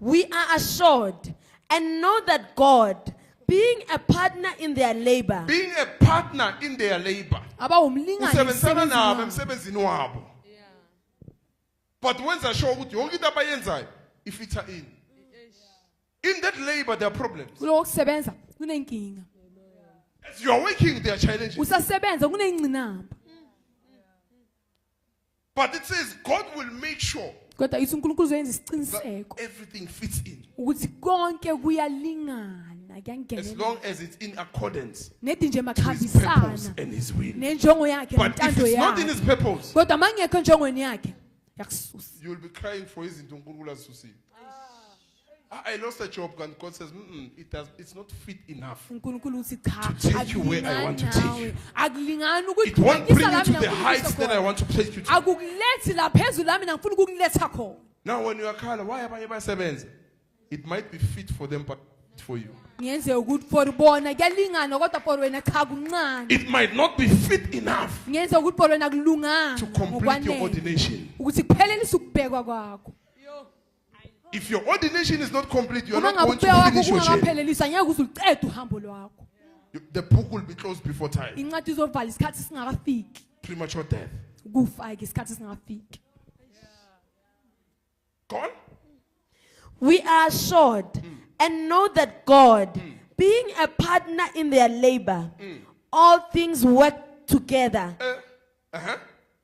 We are assured and know that God, being a partner in their labor, Being a partner in their labor. abawumlingani Usebenzisana emsebenzini nabo wabo. emsebenzini wabo. But wenza sure ukuthi yonke into abayenzayo ifitha in. In that labor there are problems. Kuloko kusebenza kunenkinga. As you are working there are challenges. Usasebenza kuneyingcinamba. But it says God will make sure Kodwa ithi uNkulunkulu uzoyenza that isiqiniseko everything fits in. ukuthi konke kuyalingana As kuyangenelela. long as it's in accordance Nedi nje to his purpose makhambisana and his will. nenjongo yakhe But if nentando it's not in yakhe. his purpose, Kodwa mangekho enjongweni yakhe yakususa. you will be crying for izinto uNkulunkulu azisusile. I lost a job and God says, it's not fit enough. uNkulunkulu uthi cha To take you where I want to take you. akulingani It won't bring you to the nakufikisa heights that I khona. want to take you to. Akukulethi la phezulu lami ngifuna ukukuletha khona. Now when you are called, why abanye basebenza? It might be fit for them, but not for you. Ngiyenze ukuthi for bona kuyalingana kodwa for wena cha kuncane. It might not be fit enough Ngiyenze ukuthi for wena kulunganga to complete your ngokwanele. ordination. Ukuthi kuphelelise ukubhekwa kwakho. If your ordination is not complete, you are Uma not going to ngakubhekwa kwakho finish your journey. kungakaphelelisa ngeke uze uqede uhambo lwakho. The book will be closed before time. Incwadi izovala isikhathi singakafiki. Premature death. Ukufa ke isikhathi singakafiki. Gone? we are assured and know that God, being a partner in their labor, all things work together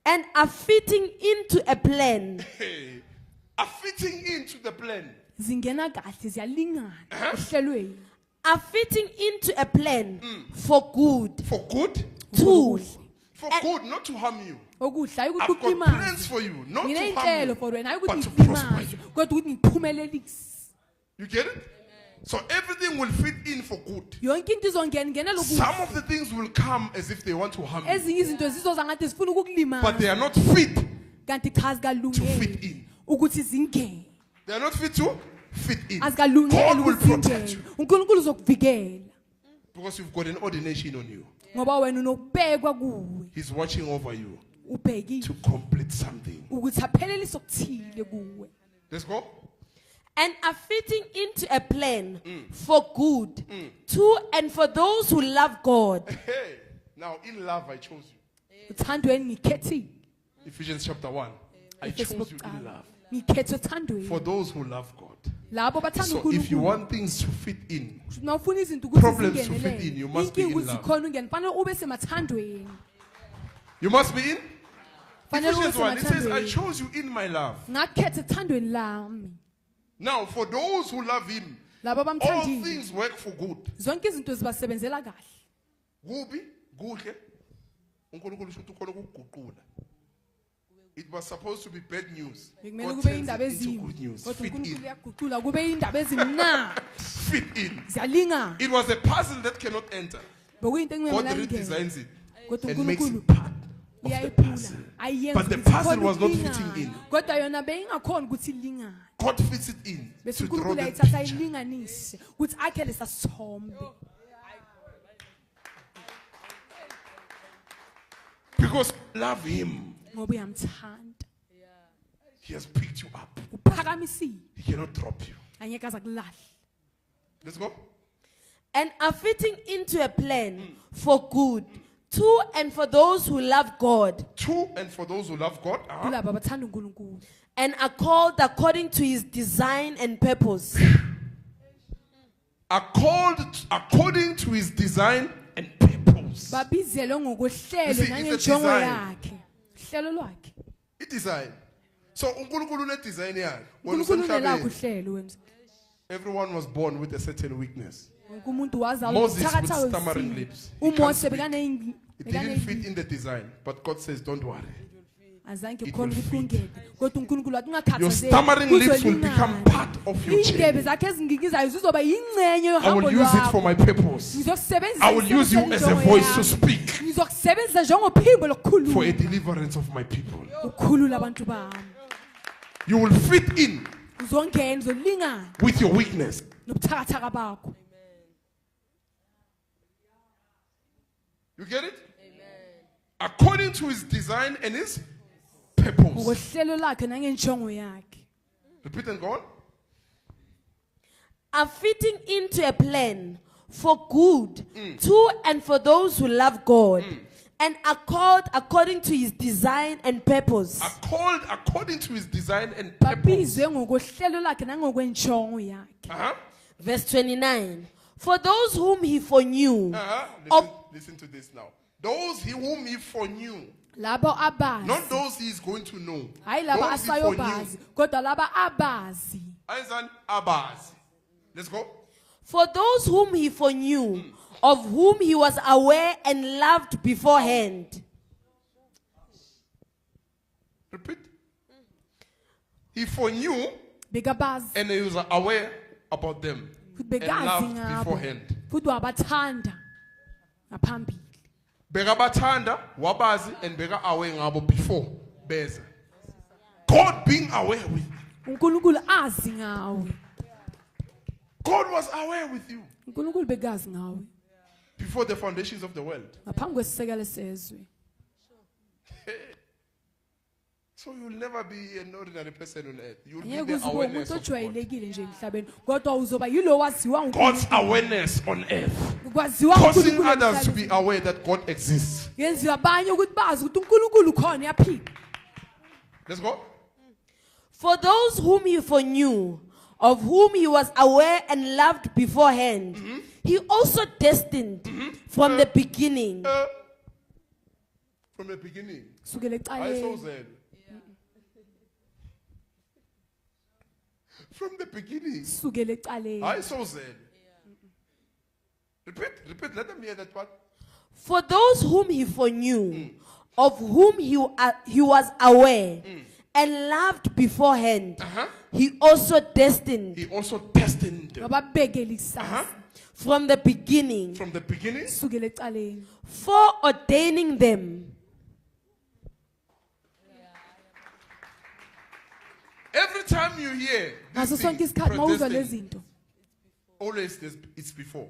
and are fitting into a plan. Hey, are fitting into the plan. Zingena kahle ziyalingana ehlelweni. Are fitting into a plan for good. For good? Two. For good, not to harm you. Okuhle hayi I've ukuthi got plans ulimaze. for you, not to harm Ngineyinhlelo you, for wena hayi but ukuthi to prosper ngikulimaze you. kodwa ukuthi ngiphumelelise. You get it? So everything will fit in for good. Yonke into izongena ngenela Some ukuthi of the things will come as if they want to harm you, ezinye izinto zizoza ngathi zifuna ukukulimaza but they are not fit kanti cha to fit zikalungele in. ukuthi zingene. They are not fit to fit in. Azikalungeli God will ukuthi protect zingene. you uNkulunkulu uzokuvikela because you've got an ordination on you. ngoba wena unokubekwa kuwe. He's watching over you Ubhekile to complete something. ukuthi aphelelise okuthile kuwe. Let's go. And are fitting into a plan for good. To and for those who love God. Hey, now in love I chose you. Uthandweni ngikhethile. Ephesians chapter 1. I chose you in love. Ngikhethe uthandweni. For those who love God. Labo bathanda So if you uNkulunkulu. want things to fit in, Nawufuna izinto ukuthi Problems to fit zingenelele. in, you must be in Inkinga ukuthi love. khona ungene fanele ube semathandweni. you must be in. Fanele ube Ephesians 1, it says, I semathandweni. chose you in my love. Ngakhethe ethandweni lami. Now, for those who love him, Labo all abamthandile. things work for good. Zonke izinto zibasebenzela kahle. Kubi, kuhle. uNkulunkulu usho ukuthi ukhona ukuguqula. It was supposed to be bad news. Bekumele God kube turns indaba it into ezimbi. good news. Kodwa Fit uNkulunkulu in. uyaguqula kube indaba ezimnandi. Fit in. Ziyalingana. It was a puzzle that cannot enter. Bekuyinto God engemela ingene. redesigns it Kodwa and makes uNkulunkulu it part of the uyayiphula. puzzle. Ayenza But the ukuthi puzzle khona was not ukulingana. fitting in. Kodwa yona beyingakhona ukuthi ilingane. God fits it in Bese to draw uNkulunkulu the ayithatha picture. ilinganise ukuthi akhe lesa sithombe. Because you love him. Ngoba uyamthanda. He has picked you up. Uphakamisile. He cannot drop you. Angeke aza kulahle. Let's go. And are fitting into a plan for good. To and for those who love God. To and for those who love God, Kulabo abathanda uNkulunkulu. And are called according to his design and purpose. are called according to his design and purpose. Babizelwe You ngokohlelo see, it's a nangenjongo design. yakhe. Uhlelo lwakhe. It design. So uNkulunkulu une design yakhe. When uNkulunkulu unelakho usemhlabeni, uhlelo wemzi. everyone was born with a certain weakness. Wonke umuntu wazalwa Moses with ubuthakathaka stammering wesimo. lips. He can't uMose speak. bekane It didn't fit in the design, but God says, don't worry. azange It khona will ukuthi fit. kungene kodwa uNkulunkulu wathi Your ungakhathazeki stammering lips will become kuzolingana. part of your Indebe journey. zakhe ezingikizayo zizoba yingcenye I yohambo will use it for lwakho. my purpose. Ngizokusebenzisa I will use you as a voice to speak Ngizokusebenzisa njengophimbo for a lokukhuluma. deliverance of my people. Ukukhulula abantu bami. You will fit in Uzongena uzolingana with your weakness. nobuthakathaka bakho. You get it? According to his design and his purpose. Ngokohlelo lakhe nangenjongo yakhe. Repeat and go on. are fitting into a plan for good to and for those who love God and are called according to his design and purpose. Are called according to his design and purpose. babizwe ngokohlelo lakhe nangokwenjongo yakhe. Uh-huh. Verse 29. For those whom he foreknew, Uh-huh. Listen to this now. Those whom he foreknew, Labo abazi. not those he is going to know. Hayi laba Those he foreknew. asayobazi, kodwa laba abazi. Einstein Abbas. Let's go. for those whom he foreknew, of whom he was aware and loved beforehand. Repeat. He foreknew Bekabazi. and he was aware about them and Bekazi loved ngabo. beforehand. Futhi wabathanda ngaphambili. Bekabathanda, wabazi, and beka aware ngabo before beza. God being aware with you. uNkulunkulu azi ngawe. God was aware with you uNkulunkulu bekazi ngawe before the foundations of the world. ngaphambi kwesisekelo sezwe. So you'll never be an ordinary person on earth. You'll be Angeke the uze ube awareness umuntu of God. ojwayelekile nje emhlabeni, kodwa uzoba yilo waziwa God's awareness on earth. kwaziwa Causing uNkulunkulu others to emhlabeni. be aware that God exists. Yenziwa abanye ukuthi bazi ukuthi uNkulunkulu khona yaphila. Let's go. For those whom he foreknew, of whom he was aware and loved beforehand, he also destined from the beginning. From the beginning. Kusukela I saw ecaleni. that. From the beginning. Kusukela ecaleni. I saw that. Repeat. Let them hear that part. For those whom he foreknew, of whom he was aware and loved beforehand, he also destined He also destined them Wababekela isasa. from the beginning, from the beginning. Kusukela ecaleni. foreordaining them. Every time you hear Ngaso this sonke thing, isikhathi mawuzwa predestined, lezinto. always it's before.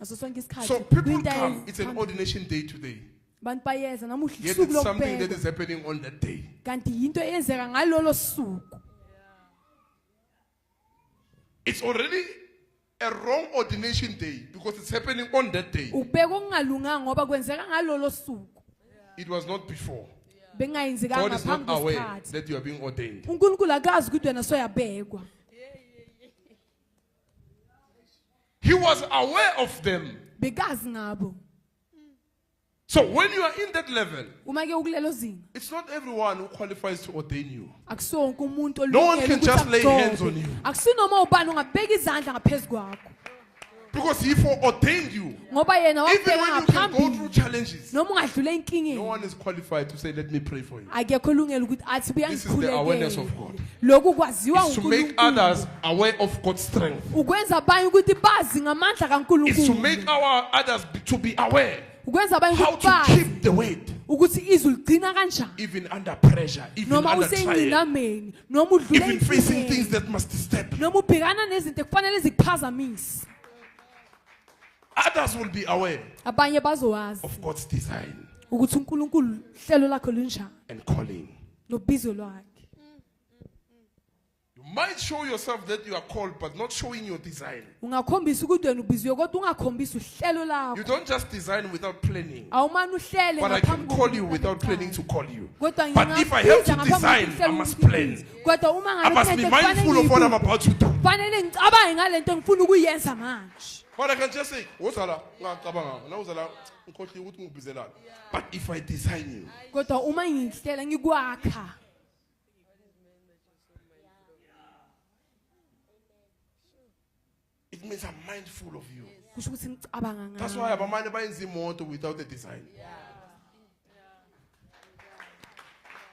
Ngaso sonke isikhathi. So people kuyinto come, it's an ayenza. ordination day today. Abantu bayeza namuhla Yet usuku it's something that lokubheka. is happening on that day. Kanti yinto eyenzeka ngalolo suku. It's already a wrong ordination day because it's happening on that day. Ubeka okungalunganga ngoba kwenzeka ngalolo suku. It was not before. Bengayenzekanga God is not ngaphambi aware kwesikhathi. that you are being ordained. uNkulunkulu akazi ukuthi wena soyabhekwa. He was aware of them. Bekazi ngabo. So when you are in that level, Uma ke ukulelo zinga, it's not everyone who qualifies to ordain you. akusonke umuntu No one olungele can ukuthi just lay akugcobe. hands on you. Akusinoma ubani ongabheka izandla ngaphezulu kwakho. Because he foreordained you. Ngoba yena Even wabheka when you can go through ngaphambili. challenges, Noma ungadlula no enkingeni. one is qualified to say, let me pray for you. Akekho olungele ukuthi athi This is the awareness of God. Lokhu kwaziwa It's to make others aware of God's strength. Ukwenza abanye ukuthi bazi ngamandla It's to kaNkulunkulu. make our others to be aware Ukwenza abanye how ukuthi to bazi keep the weight, ukuthi izwi ligcina kanjani. even under pressure, even Noma under trial, usengcinameni, noma udlule even facing things enkingeni, that must disturb you. noma ubhekana nezinto kufanele zikuphazamise. Others will be aware Abanye bazowazi of God's design ukuthi uNkulunkulu hlelo lakhe lunjani and calling. nobizo lwakhe. You might show yourself that you are called, but not showing your design. Ungakhombisa ukuthi wena ubizwe kodwa ungakhombisa uhlelo You lakho. don't just design without planning. Awumane uhlele But I can ngaphambi call you kokuthi without uqale. planning to call you. Kodwa But if I have to ngingabiza ngaphambi design, kokuthi I uhlele must ukuthi plan. ubize. Kodwa uma I ngabe must be kunento mindful ekufanele of what I'm ngiyibuke, about to do. kufanele ngicabange ngalento engifuna ukuyenza manje. But I can just say, "Wozala, ngicabanga, na uzala ngikhohle ukuthi ngibizelana." But if I design you, Kodwa uma ngihlela ngikwakha, it means I'm mindful of you. kusho ukuthi ngicabanga That's ngawe. why abamane bayenza imoto without a design.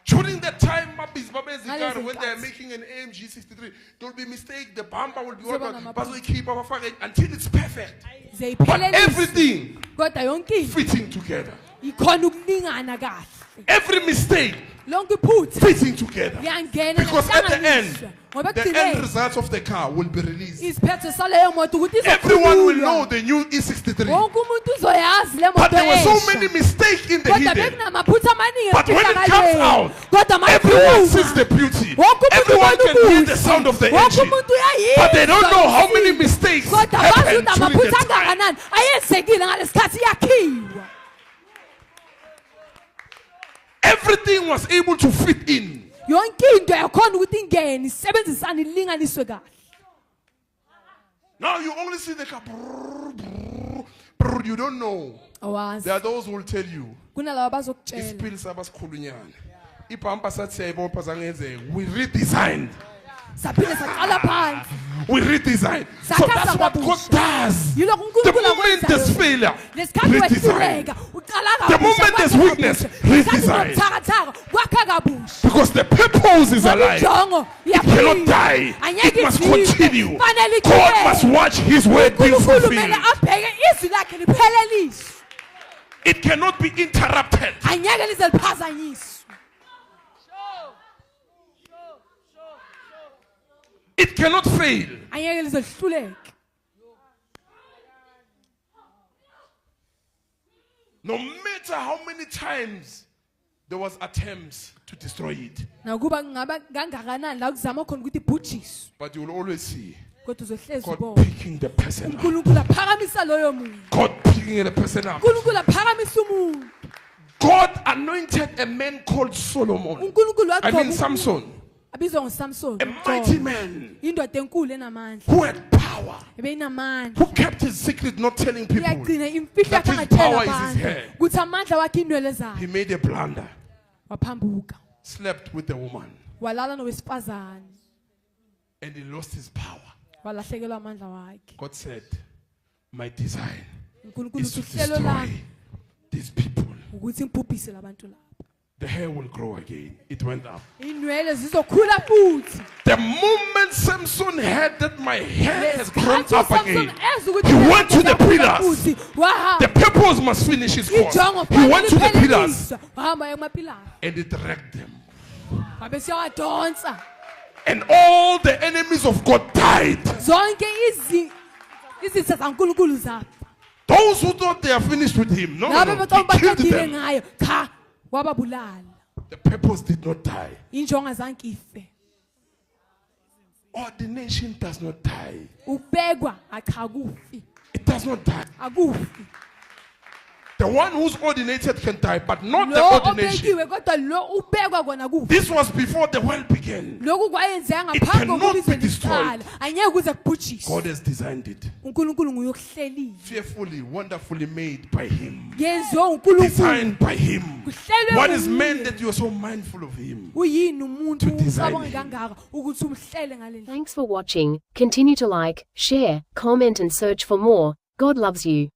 During that time, when they are making an AMG 63, there will be mistake. The bumper will be Zoba but we keep our fire until it's perfect. But Ziyiphelelisa. everything Kodwa yonke into fitting together. ikhona ukulingana kahle. Every mistake lonke iphutha fitting together. liyangena Because at the lihlanganiswe. end, Ngoba the end ekugcineni results of the car will be released. isiphetho saleyo moto ukuthi Everyone will izokhululwa. know the new E63. Wonke umuntu uzoyazi le But moto there were so esha. many mistakes in the Kodwa hidden. bekunamaphutha amaningi But when it comes emfihlakaleni. out, Kodwa uma everyone ikhuluma, sees the beauty. wonke umuntu Everyone ubona can hear the ubuhle. sound of the Wonke engine. umuntu uyayizwa But they don't know how many isimo. mistakes Kodwa bazi happened ukuthi during amaphutha the time. angakanani ayenzekile ngalesikhathi yakhiwa. Everything was able to fit in. Yonke into yakhona ukuthi ingene isebenzisane ilinganiswe kahle. Now you only see the car. Brrr, brrr, brrr. You don't know. Awazi. There are those who will tell you. Kunalabo bazokutshela. Isipili sabasikhulunyana. Ibhampa sathi yayibopha zangenzeka. We redesigned. Saphinde saqala phansi. We redesign. So Sakha that's what God kabusha. does. Yilokhu The uNkulunkulu moment there's akwenzayo. failure, Lesikhathi redesign. wehluleka uqala The kabusha, moment there's kwakha weakness, kabusha. Lesikhathi redesign. unobuthakathaka, kwakha kabusha. Because the purpose is Ngoba alive. injongo It cannot die. Anyeke It must izife. continue. Fanele God iqhubeke. must watch His word being uNkulunkulu kumele fulfilled. abheke izwi lakhe lipheleliswe. It cannot be interrupted. Anyeke lize liphazanyiswe. It cannot fail. Anyeke lize lihluleke. No matter how many times there was attempts to destroy it. Nakuba kungaba kangakanani la kuzama khona ukuthi ibhujiswe. But you will always see Kodwa uzohlezi God ubona. picking the person up. uNkulunkulu aphakamisa loyo muntu. God picking the person up. uNkulunkulu aphakamisa umuntu. God anointed a man called Solomon. uNkulunkulu I mean waqoba Samson. abizwa ngoSamson. A mighty man Indoda enkulu enamandla. who had power. Ebeyinamandla. Who kept his secret not telling people. Uyagcina imfihlo that his yakhe power angatshela is his abantu. hair. Kuthi amandla wakhe inwele zakhe. He made a blunder. Waphambuka. Slept with a woman. Walala nowesifazane. And he lost his power. Walahlekelwa amandla wakhe. God said, my design uNkulunkulu is to uthi uhlelo destroy lami these people. ukuthi ngibhubhise labantu laba. The hair will grow again. It went up. Inwele zizokhula futhi. The moment Samson heard that my hair has grown Lesikhathi up uSamson again, ezwa ukuthi he inwele went to the ziyakhula pillars. futhi, wahamba. The purpose must finish his course. Injongo He went to the kufanele pillars ipheleliswe. Wahamba emapilari. and it wrecked them. Wabe siyawadonsa. And all the enemies of God died. Zonke izitha zaNkulunkulu zafa. Those who thought they are finished with him, no, Laba no, bethi he killed baqedile them. ngayo, cha, wababulala. The purpose did not die. Injongo zanke ife. Ordination does not die. Ubekwa acha kufi. It does not die. Akufi. The one who's ordinated can die, but not the Lo ordination. obekiwe kodwa lo ubekwa kona kufi. This was before the world began. Lokhu kwayenzeka It ngaphambi cannot kokuba be izwe destroyed. liqala. Anyeke kuze kubhujiswe. God has designed it. uNkulunkulu nguye okuhlelile. Fearfully, wonderfully made by Him. Yenziwe uNkulunkulu. Designed by Him. Kuhlelwe What is nguye. man that you are so mindful of Him? Uyini umuntu To design ucabanga him. kangaka ukuthi umhlele ngalendlela. Thanks for watching. Continue to like, share, comment and search for more. God loves you.